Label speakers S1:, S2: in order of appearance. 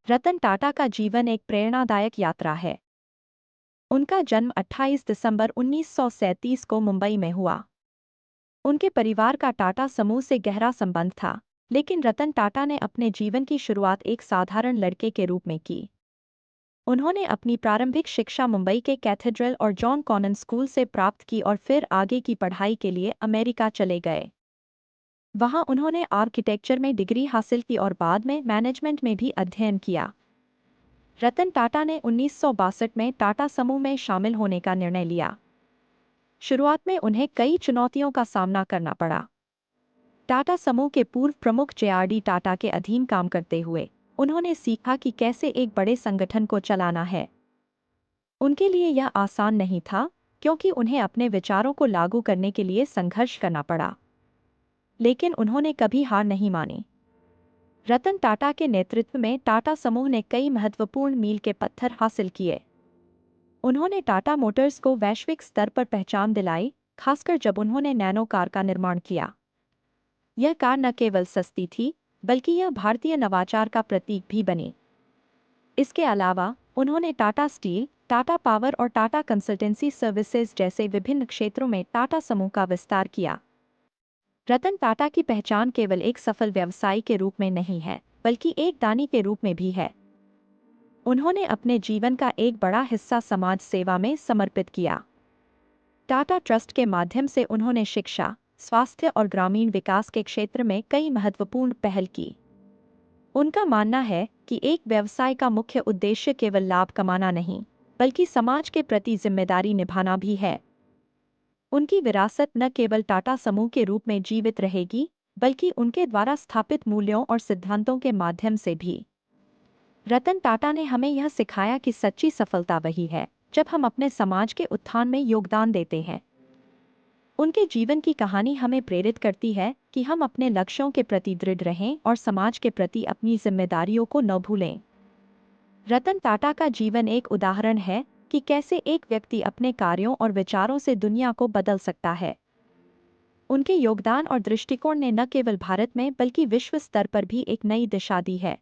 S1: रतन टाटा का जीवन एक प्रेरणादायक यात्रा है। उनका जन्म 28 दिसंबर 1937 को मुंबई में हुआ। उनके परिवार का टाटा समूह से गहरा संबंध था, लेकिन रतन टाटा ने अपने जीवन की शुरुआत एक साधारण लड़के के रूप में की। उन्होंने अपनी प्रारंभिक शिक्षा मुंबई के कैथेड्रल और जॉन कॉनन स्कूल से प्राप्त की और फिर आगे की पढ़ाई के लिए अमेरिका चले गए। वहां उन्होंने आर्किटेक्चर में डिग्री हासिल की और बाद में मैनेजमेंट में भी अध्ययन किया। रतन टाटा ने 1962 में टाटा समूह में शामिल होने का निर्णय लिया। शुरुआत में उन्हें कई चुनौतियों का सामना करना पड़ा। टाटा समूह के पूर्व प्रमुख जे.आर.डी. टाटा के अधीन काम करते हुए उन्होंने सीखा कि कैसे एक बड़े संगठन को चलाना है। उनके लिए यह आसान नहीं था, क्योंकि उन्हें अपने विचारों को लागू करने के लिए संघर्ष करना पड़ा। लेकिन उन्होंने कभी हार नहीं मानी। रतन टाटा के नेतृत्व में टाटा समूह ने कई महत्वपूर्ण मील के पत्थर हासिल किए। उन्होंने टाटा मोटर्स को वैश्विक स्तर पर पहचान दिलाई, खासकर जब उन्होंने नैनो कार का निर्माण किया। यह कार न केवल सस्ती थी, बल्कि यह भारतीय नवाचार का प्रतीक भी बनी। इसके अलावा उन्होंने टाटा स्टील, टाटा पावर और टाटा कंसल्टेंसी सर्विसेज जैसे विभिन्न क्षेत्रों में टाटा समूह का विस्तार किया। रतन टाटा की पहचान केवल एक सफल व्यवसायी के रूप में नहीं है, बल्कि एक दानी के रूप में भी है। उन्होंने अपने जीवन का एक बड़ा हिस्सा समाज सेवा में समर्पित किया। टाटा ट्रस्ट के माध्यम से उन्होंने शिक्षा, स्वास्थ्य और ग्रामीण विकास के क्षेत्र में कई महत्वपूर्ण पहल की। उनका मानना है कि एक व्यवसाय का मुख्य उद्देश्य केवल लाभ कमाना नहीं, बल्कि समाज के प्रति जिम्मेदारी निभाना भी है। उनकी विरासत न केवल टाटा समूह के रूप में जीवित रहेगी, बल्कि उनके द्वारा स्थापित मूल्यों और सिद्धांतों के माध्यम से भी। रतन टाटा ने हमें यह सिखाया कि सच्ची सफलता वही है जब हम अपने समाज के उत्थान में योगदान देते हैं। उनके जीवन की कहानी हमें प्रेरित करती है कि हम अपने लक्ष्यों के प्रति दृढ़ रहें और समाज के प्रति अपनी जिम्मेदारियों को न भूलें। रतन टाटा का जीवन एक उदाहरण है कि कैसे एक व्यक्ति अपने कार्यों और विचारों से दुनिया को बदल सकता है। उनके योगदान और दृष्टिकोण ने न केवल भारत में बल्कि विश्व स्तर पर भी एक नई दिशा दी है।